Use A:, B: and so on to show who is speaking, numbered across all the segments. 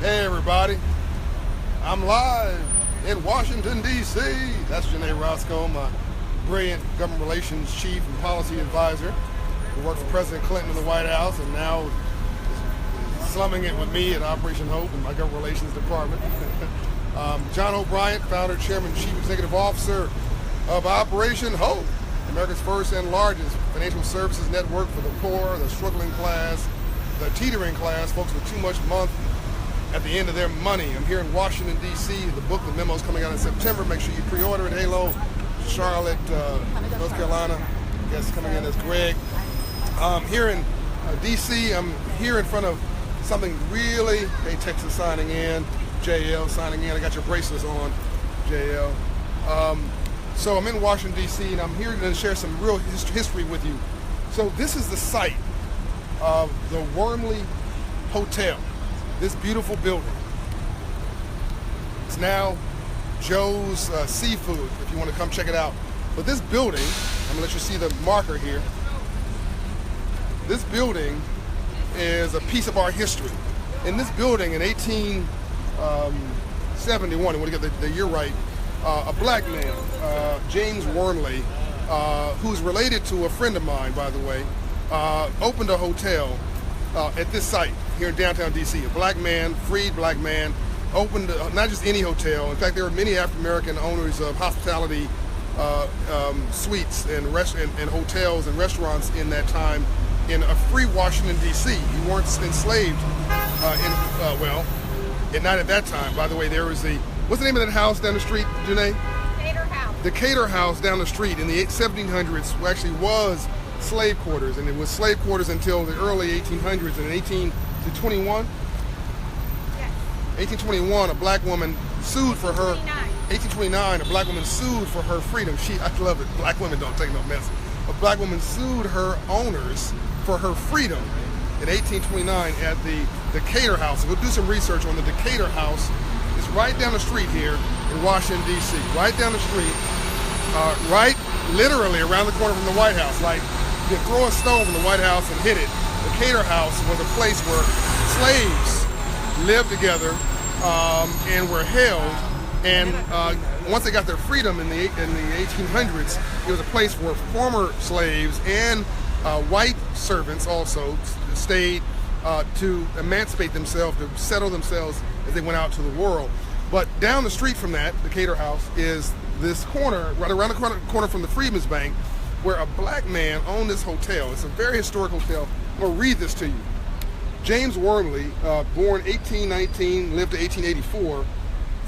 A: Hey everybody, I'm live in Washington, D.C. That's Janae Roscoe, my brilliant government relations chief and policy advisor who worked for President Clinton in the White House and now is slumming it with me at Operation Hope in my government relations department. John Hope Bryant, founder, chairman, chief executive officer of Operation Hope, America's first and largest financial services network for the poor, the struggling class, the teetering class, folks with too much month at the end of their money. I'm here in Washington, D.C. The book, the memo's coming out in September. Make sure you pre-order it. Halo, Charlotte, North Carolina. I guess coming in as Greg. Here in D.C., I'm here in front of something really, hey, Texas signing in, JL signing in. I got your bracelets on, JL. So I'm in Washington, D.C., and I'm here to share some real history with you. So this is the site of the Wormley Hotel. This beautiful building. It's now Joe's Seafood, if you want to come check it out. But this building, I'm going to let you see the marker here. This building is a piece of our history. In this building in 1871, I want to get the year right, a black man, James Wormley, who's related to a friend of mine, by the way, opened a hotel at this site here in downtown DC. A black man, freed black man, opened not just any hotel. In fact, there were many African-American owners of hospitality suites and hotels and restaurants in that time in a free Washington, D.C. You weren't enslaved not at that time. By the way, there was what's the name of that house down the street, Janae?
B: Decatur House.
A: Decatur House down the street in the 1700s actually was slave quarters, and it was slave quarters until the early 1800s. In 1821,
B: Yes.
A: 1821, a black woman sued for her.
B: 1829.
A: 1829, a black woman sued for her freedom. I love it. Black women don't take no mess. A black woman sued her owners for her freedom in 1829 at the Decatur House. So go do some research on the Decatur House. It's right down the street here in Washington, D.C. Right down the street, right literally around the corner from the White House. Like, you throw a stone from the White House and hit it. The Decatur House was a place where slaves lived together and were held. And once they got their freedom in the 1800s, it was a place where former slaves and white servants also stayed to emancipate themselves, to settle themselves as they went out to the world. But down the street from that, the Decatur House, is this corner, right around the corner from the Freedmen's Bank, where a black man owned this hotel. It's a very historic hotel. I'm going to read this to you. James Wormley, born 1819, lived to 1884,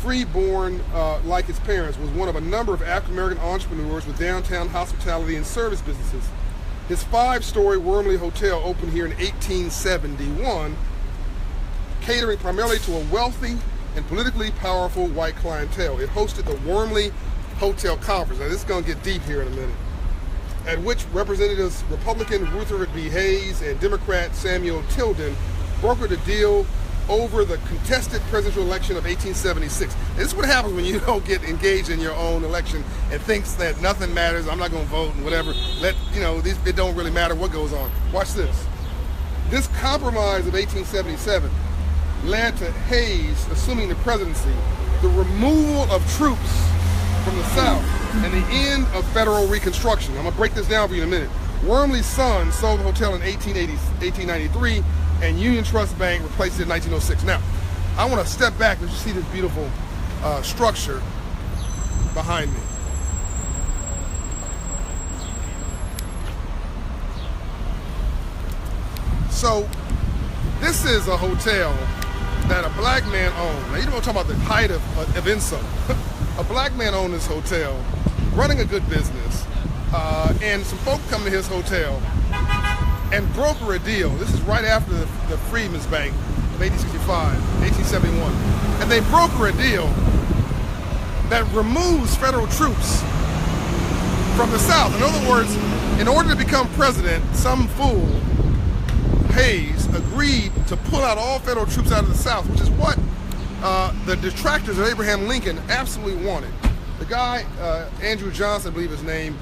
A: free-born like his parents, was one of a number of African-American entrepreneurs with downtown hospitality and service businesses. His 5-story Wormley Hotel opened here in 1871, catering primarily to a wealthy and politically powerful white clientele. It hosted the Wormley Hotel Conference. Now this is going to get deep here in a minute, at which Representatives Republican Rutherford B. Hayes and Democrat Samuel Tilden brokered a deal over the contested presidential election of 1876. This is what happens when you don't get engaged in your own election and thinks that nothing matters, I'm not going to vote and whatever. It don't really matter what goes on. Watch this. This compromise of 1877 led to Hayes assuming the presidency, the removal of troops from the South, and the end of federal Reconstruction. I'm going to break this down for you in a minute. Wormley's son sold the hotel in 1893, and Union Trust Bank replaced it in 1906. Now, I want to step back and just see this beautiful structure behind me. So, this is a hotel that a black man owned. Now, you don't want to talk about the height of insult. A black man owned this hotel, running a good business, and some folk come to his hotel and broker a deal. This is right after the Freedmen's Bank of 1865, 1871. And they broker a deal that removes federal troops from the South. In other words, in order to become president, some fool, Hayes, agreed to pull out all federal troops out of the South, which is what the detractors of Abraham Lincoln absolutely wanted. The guy, Andrew Johnson, I believe his name,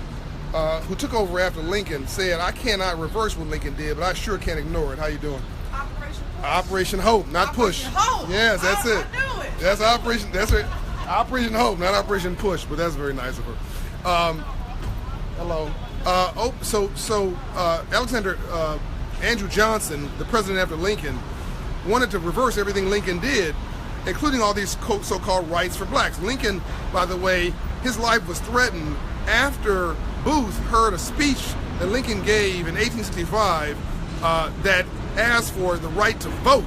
A: who took over after Lincoln, said, I cannot reverse what Lincoln did, but I sure can't ignore it. How you doing?
B: Operation
A: Operation Hope, not Push.
C: Hope.
A: Yes, that's it.
C: I knew it.
A: That's Operation. That's it. Operation Hope, not Operation Push. But that's very nice of her. Hello. Alexander Andrew Johnson, the president after Lincoln, wanted to reverse everything Lincoln did, including all these so-called rights for blacks. Lincoln, by the way, his life was threatened after Booth heard a speech that Lincoln gave in 1865 that asked for the right to vote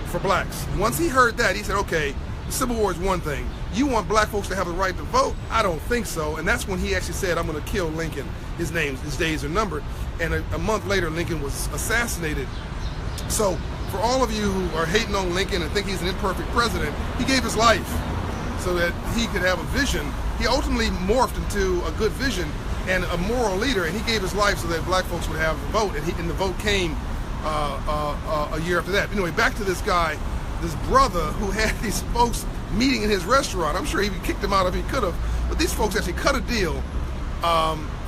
A: for blacks. Once he heard that, he said, okay, the Civil War is one thing. You want black folks to have the right to vote? I don't think so. And that's when he actually said, I'm going to kill Lincoln. His days are numbered. And a month later, Lincoln was assassinated. So for all of you who are hating on Lincoln and think he's an imperfect president, he gave his life so that he could have a vision. He ultimately morphed into a good vision and a moral leader, and he gave his life so that black folks would have the vote, and the vote came a year after that. Anyway, back to this guy, this brother who had these folks meeting in his restaurant. I'm sure he kicked them out if he could have, but these folks actually cut a deal.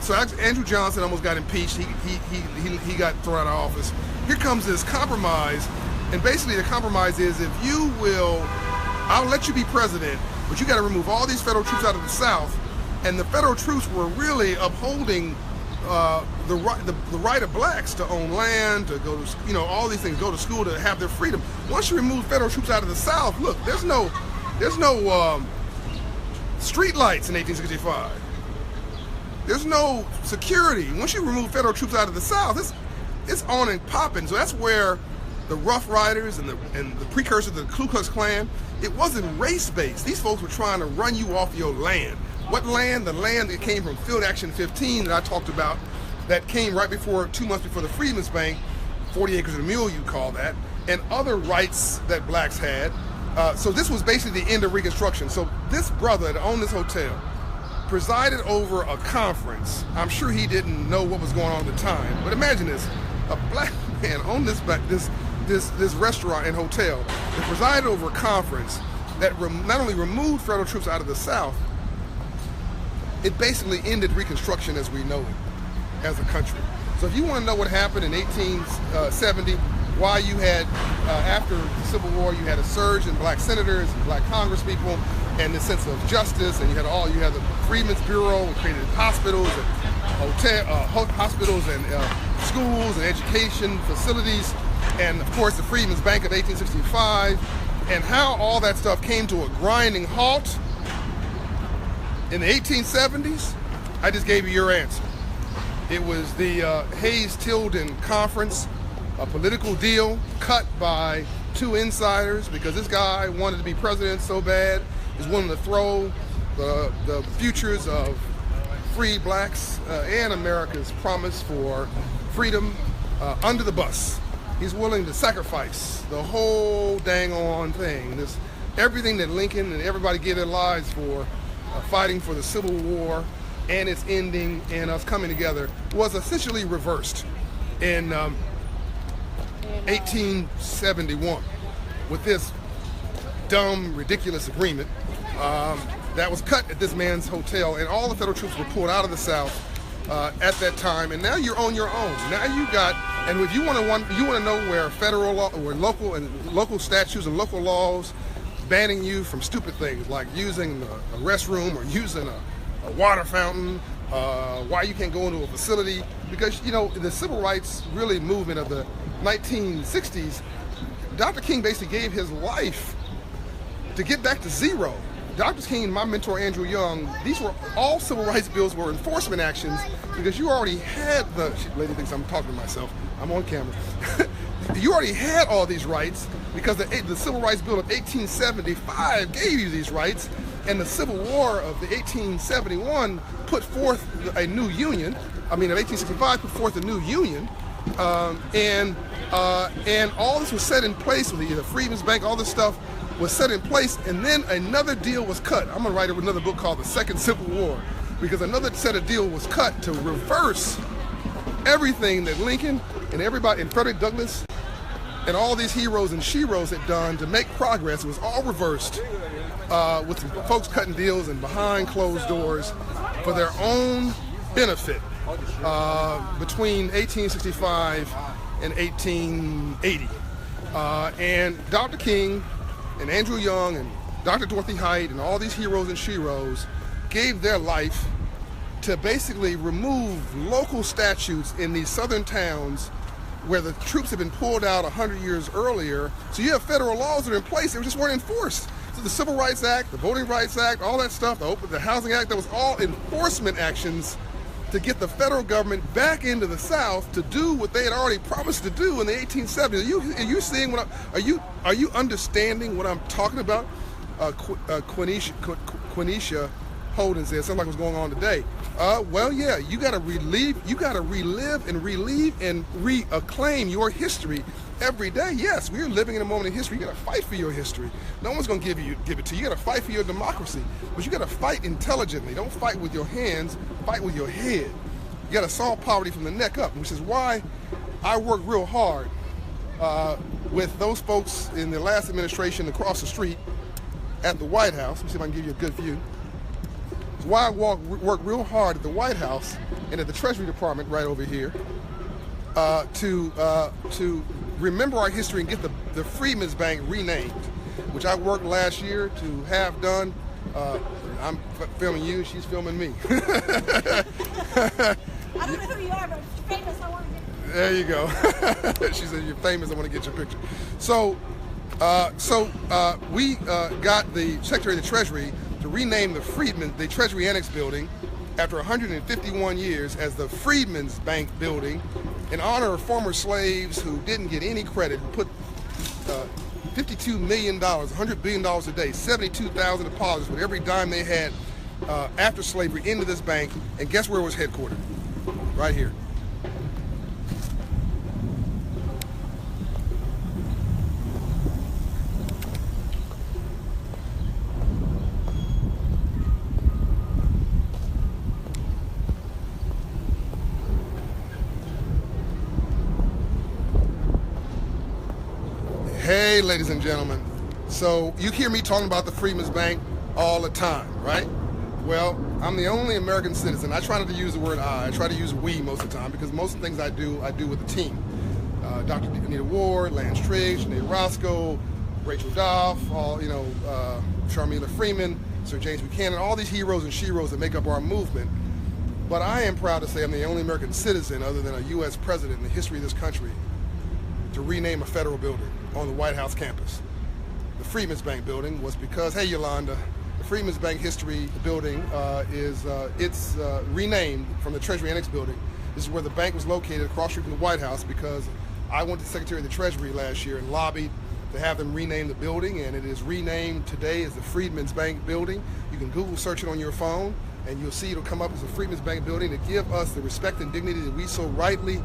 A: So Andrew Johnson almost got impeached. He got thrown out of office. Here comes this compromise, and basically the compromise is, if you will, I'll let you be president, but you got to remove all these federal troops out of the South. And the federal troops were really upholding the right of blacks to own land, to go to, all these things, go to school, to have their freedom. Once you remove federal troops out of the South, look, there's no street lights in 1865. There's no security. Once you remove federal troops out of the South, it's on and popping. So that's where the Rough Riders and the precursor to the Ku Klux Klan, it wasn't race-based. These folks were trying to run you off your land. What land? The land that came from Field Action 15 that I talked about, that came right before, 2 months before the Freedmen's Bank, 40 acres and a mule, you call that, and other rights that blacks had. So this was basically the end of Reconstruction. So this brother that owned this hotel presided over a conference. I'm sure he didn't know what was going on at the time, but imagine this: a black man owned this restaurant and hotel that presided over a conference that not only removed federal troops out of the South, it basically ended Reconstruction as we know it as a country. So if you want to know what happened in 1870, why you had, after the Civil War, you had a surge in black senators and black congresspeople and the sense of justice, and you had the Freedmen's Bureau, which created hospitals and hospitals and schools and education facilities, and of course the Freedmen's Bank of 1865, and how all that stuff came to a grinding halt in the 1870s. I just gave you your answer. It was the Hayes-Tilden Conference, a political deal cut by two insiders because this guy wanted to be president so bad. He's willing to throw the futures of free blacks and America's promise for freedom under the bus. He's willing to sacrifice the whole dang on thing. Everything that Lincoln and everybody gave their lives for, fighting for the Civil War and its ending and us coming together, was essentially reversed in 1871 with this dumb, ridiculous agreement that was cut at this man's hotel, and all the federal troops were pulled out of the South at that time. And now you're on your own. Now you got, and if you want to know where federal law, or local statutes and local laws banning you from stupid things like using a restroom or using a water fountain, why you can't go into a facility, because the civil rights really movement of the 1960s, Dr. King basically gave his life to get back to zero. Dr. King and my mentor Andrew Young, these were all civil rights bills, were enforcement actions, because you already had lady thinks I'm talking to myself, I'm on camera. You already had all these rights because the Civil Rights Bill of 1875 gave you these rights, and the Civil War of the 1871 put forth a new union. Of 1865 put forth a new union, and all this was set in place with the Freedmen's Bank. All this stuff was set in place, and then another deal was cut. I'm gonna write another book called The Second Civil War, because another set of deal was cut to reverse everything that Lincoln and everybody, and Frederick Douglass, and all these heroes and sheroes had done to make progress. It was all reversed, with some folks cutting deals and behind closed doors for their own benefit between 1865 and 1880. And Dr. King and Andrew Young and Dr. Dorothy Height and all these heroes and sheroes gave their life to basically remove local statutes in these southern towns where the troops had been pulled out 100 years earlier. So you have federal laws that are in place that just weren't enforced. So the Civil Rights Act, the Voting Rights Act, all that stuff, the Housing Act, that was all enforcement actions to get the federal government back into the South to do what they had already promised to do in the 1870s. Are you seeing what are you understanding what I'm talking about? Quenisha Holden said something like what's going on today. Well, yeah, you got to relive and relieve and reacclaim your history every day. Yes, we are living in a moment in history. You got to fight for your history. No one's going to give it to you. You got to fight for your democracy, but you got to fight intelligently. Don't fight with your hands. Fight with your head. You got to solve poverty from the neck up, which is why I work real hard with those folks in the last administration across the street at the White House. Let me see if I can give you a good view. It's why I work real hard at the White House and at the Treasury Department right over here to remember our history and get the Freedmen's Bank renamed, which I worked last year to have done. I'm filming you, she's filming me.
B: I don't know who you are, but if you're famous, I want to get.
A: There you go. She said, you're famous, I want to get your picture. So we got the Secretary of the Treasury to rename the Treasury Annex building after 151 years as the Freedmen's Bank building in honor of former slaves who didn't get any credit, who put $52 million, $100 billion a day, 72,000 deposits with every dime they had after slavery into this bank. And guess where it was headquartered? Right here. Hey, ladies and gentlemen. So you hear me talking about the Freedmen's Bank all the time, right? Well, I'm the only American citizen. I try not to use the word I try to use we most of the time because most of the things I do with a team. Dr. Anita Ward, Lance Triggs, Sinead Roscoe, Rachel Doff, Sharmila Freeman, Sir James Buchanan, all these heroes and sheroes that make up our movement. But I am proud to say I'm the only American citizen other than a U.S. president in the history of this country to rename a federal building on the White House campus. The Freedmen's Bank building was because, hey Yolanda, the Freedmen's Bank history building is renamed from the Treasury Annex building. This is where the bank was located across the street from the White House because I went to the Secretary of the Treasury last year and lobbied to have them rename the building, and it is renamed today as the Freedmen's Bank building. You can Google search it on your phone and you'll see it'll come up as the Freedmen's Bank building to give us the respect and dignity that we so rightly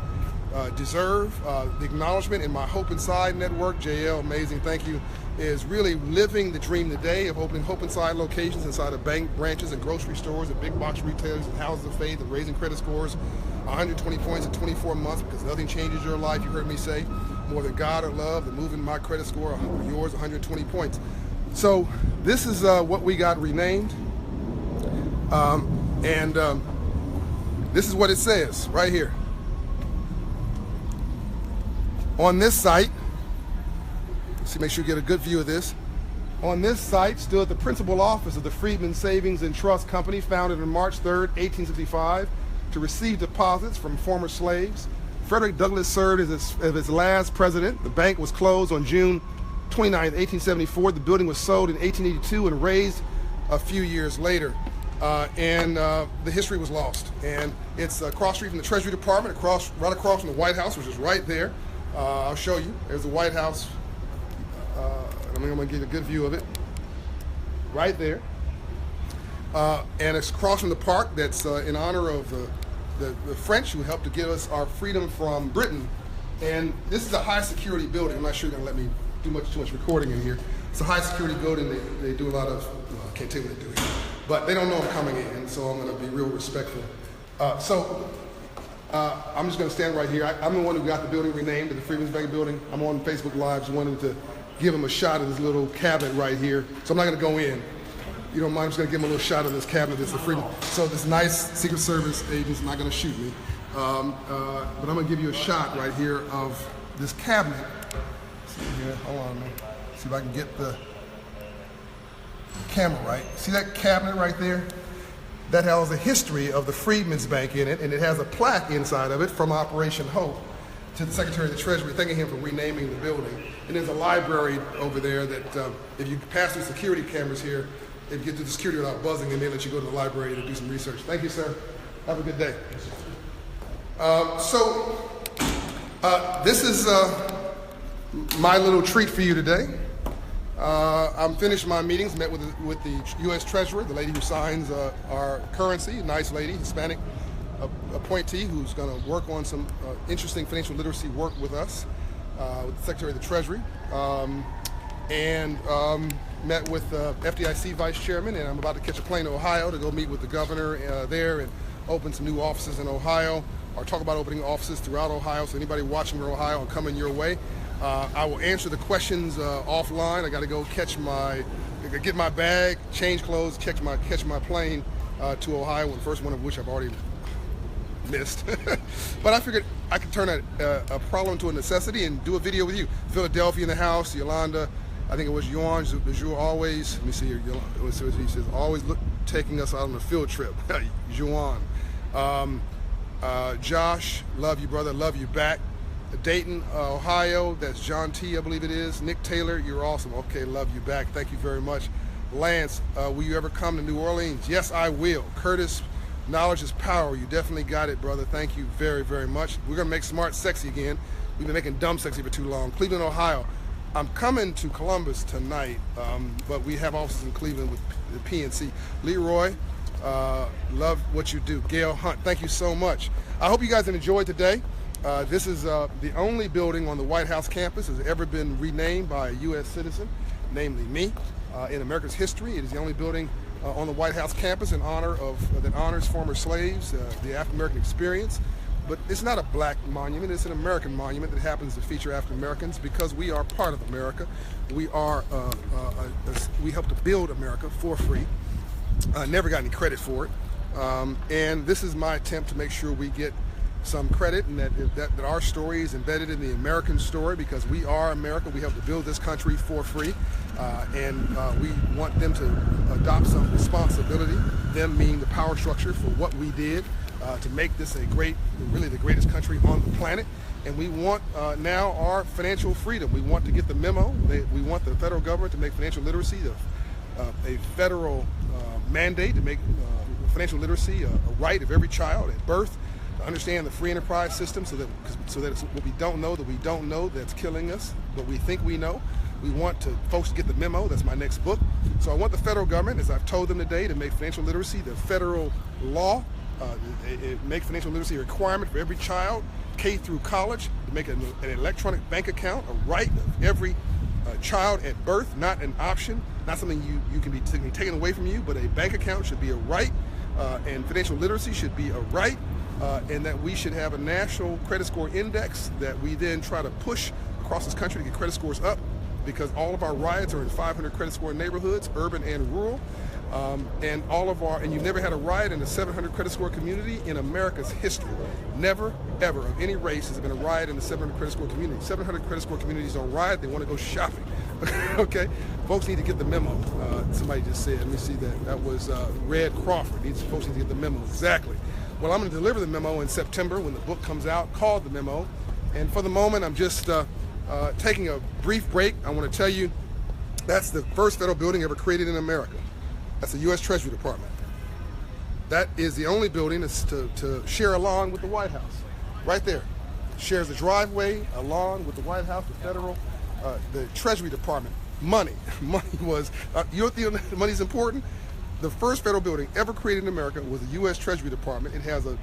A: deserve. The acknowledgement in my Hope Inside network, JL, amazing, thank you, is really living the dream today of opening Hope Inside locations inside of bank branches and grocery stores and big box retailers and houses of faith and raising credit scores 120 points in 24 months because nothing changes your life, you heard me say, more than God or love, than moving my credit score or yours 120 points. So this is what we got renamed. This is what it says right here. On this site, let's make sure you get a good view of this. On this site stood the principal office of the Freedmen Savings and Trust Company, founded on March 3rd, 1865, to receive deposits from former slaves. Frederick Douglass served as its last president. The bank was closed on June 29th, 1874. The building was sold in 1882 and raised a few years later. The history was lost. And it's across the street from the Treasury Department, right across from the White House, which is right there. I'll show you. There's the White House. I'm going to give you a good view of it. Right there. And it's across from the park that's in honor of the French who helped to give us our freedom from Britain. And this is a high security building. I'm not sure you're going to let me do too much recording in here. It's a high security building. They do a lot of, well, I can't tell you what they do here. But they don't know I'm coming in, so I'm going to be real respectful. I'm just going to stand right here. I'm the one who got the building renamed to the Freedmen's Bank building. I'm on Facebook Live, just wanted to give him a shot of this little cabinet right here. So I'm not going to go in. You don't mind, I'm just going to give him a little shot of this cabinet. That's the Freedom. So this nice Secret Service agent's not going to shoot me. But I'm going to give you a shot right here of this cabinet. See here. Hold on, man. See if I can get the camera right. See that cabinet right there? That has a history of the Freedmen's Bank in it, and it has a plaque inside of it from Operation Hope to the Secretary of the Treasury, thanking him for renaming the building. And there's a library over there that if you pass through security cameras here, if you get to the security without buzzing, and they let you go to the library to do some research. Thank you, sir. Have a good day. This is my little treat for you today. I'm finished my meetings, met with the U.S. Treasurer, the lady who signs our currency, a nice lady, Hispanic appointee who's going to work on some interesting financial literacy work with us, with the Secretary of the Treasury, and met with FDIC Vice Chairman, and I'm about to catch a plane to Ohio to go meet with the governor there and open some new offices in Ohio, or talk about opening offices throughout Ohio, so anybody watching from Ohio, I'm coming your way. I will answer the questions offline. I got to go get my bag, change clothes, catch my plane to Ohio, the first one of which I've already missed. But I figured I could turn a problem into a necessity and do a video with you. Philadelphia in the house, Yolanda, I think it was Yuan, always, let me see here, he says, always taking us out on a field trip. Yuan. Josh, love you, brother, love you back. Dayton, Ohio, that's John T, I believe it is. Nick Taylor, you're awesome. Okay, love you back. Thank you very much. Lance, will you ever come to New Orleans? Yes, I will. Curtis, knowledge is power. You definitely got it, brother. Thank you very, very much. We're going to make smart sexy again. We've been making dumb sexy for too long. Cleveland, Ohio. I'm coming to Columbus tonight, but we have offices in Cleveland with the PNC. Leroy, love what you do. Gail Hunt, thank you so much. I hope you guys enjoyed today. This is the only building on the White House campus that has ever been renamed by a U.S. citizen, namely me, in America's history. It is the only building on the White House campus in honor of that honors former slaves, the African American experience. But it's not a black monument, it's an American monument that happens to feature African Americans because we are part of America. We helped to build America for free. Never got any credit for it. And this is my attempt to make sure we get some credit and that our story is embedded in the American story because we are America. We helped to build this country for free. And we want them to adopt some responsibility, them meaning the power structure for what we did to make this really the greatest country on the planet. And we want now our financial freedom. We want to get the memo. We want the federal government to make financial literacy a federal mandate to make financial literacy a right of every child at birth, to understand the free enterprise system so that it's what we don't know that we don't know that's killing us, but we think we know. We want folks to get the memo. That's my next book. So I want the federal government, as I've told them today, to make financial literacy the federal law, make financial literacy a requirement for every child, K through college, to make an electronic bank account a right of every child at birth, not an option, not something you can be taken away from you, but a bank account should be a right, and financial literacy should be a right, and that we should have a national credit score index that we then try to push across this country to get credit scores up, because all of our riots are in 500 credit score neighborhoods, urban and rural, and you've never had a riot in a 700 credit score community in America's history. Never, ever, of any race has been a riot in the 700 credit score community. 700 credit score communities don't riot, they want to go shopping. Okay? Folks need to get the memo. Somebody just said, let me see that was Red Crawford. Folks need to get the memo. Exactly. Well, I'm going to deliver the memo in September when the book comes out called The Memo. And for the moment, I'm just taking a brief break. I want to tell you that's the first federal building ever created in America. That's the U.S. Treasury Department. That is the only building that's to share a lawn with the White House. Right there. Shares the driveway, a lawn with the White House, the Treasury Department. Money. Money was, you think money's important? The first federal building ever created in America was the U.S. Treasury Department. It has a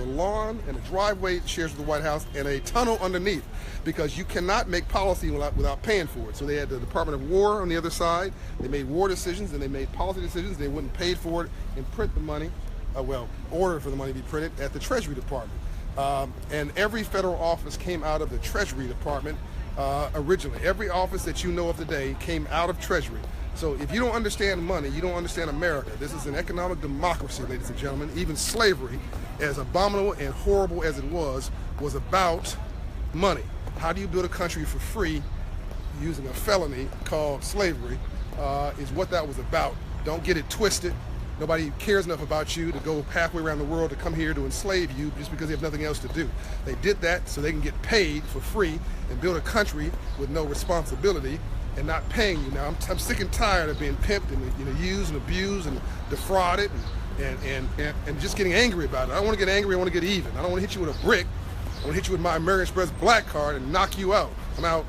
A: lawn and a driveway it shares with the White House and a tunnel underneath, because you cannot make policy without paying for it. So they had the Department of War on the other side. They made war decisions and they made policy decisions. They wouldn't pay for it and print the money, order for the money to be printed at the Treasury Department. And every federal office came out of the Treasury Department originally. Every office that you know of today came out of Treasury. So if you don't understand money, you don't understand America. This is an economic democracy, ladies and gentlemen. Even slavery, as abominable and horrible as it was about money. How do you build a country for free using a felony called slavery is what that was about. Don't get it twisted. Nobody cares enough about you to go halfway around the world to come here to enslave you just because they have nothing else to do. They did that so they can get paid for free and build a country with no responsibility and not paying you. Now I'm sick and tired of being pimped and used and abused and defrauded and just getting angry about it. I don't want to get angry. I want to get even. I don't want to hit you with a brick. I want to hit you with my American Express black card and knock you out. I'm out.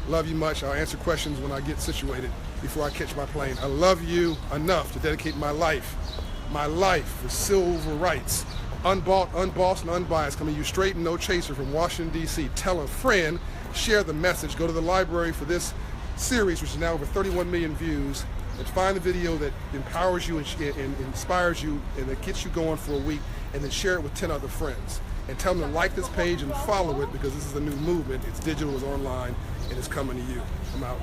A: Love you much. I'll answer questions when I get situated before I catch my plane. I love you enough to dedicate my life for civil rights. Unbought, unbossed, and unbiased. Coming to you straight and no chaser from Washington, D.C. Tell a friend. Share the message. Go to the library for this series, which is now over 31 million views, and find the video that empowers you and inspires you and that gets you going for a week, and then share it with 10 other friends. And tell them to like this page and follow it because this is a new movement. It's digital, it's online, and it's coming to you. I'm out.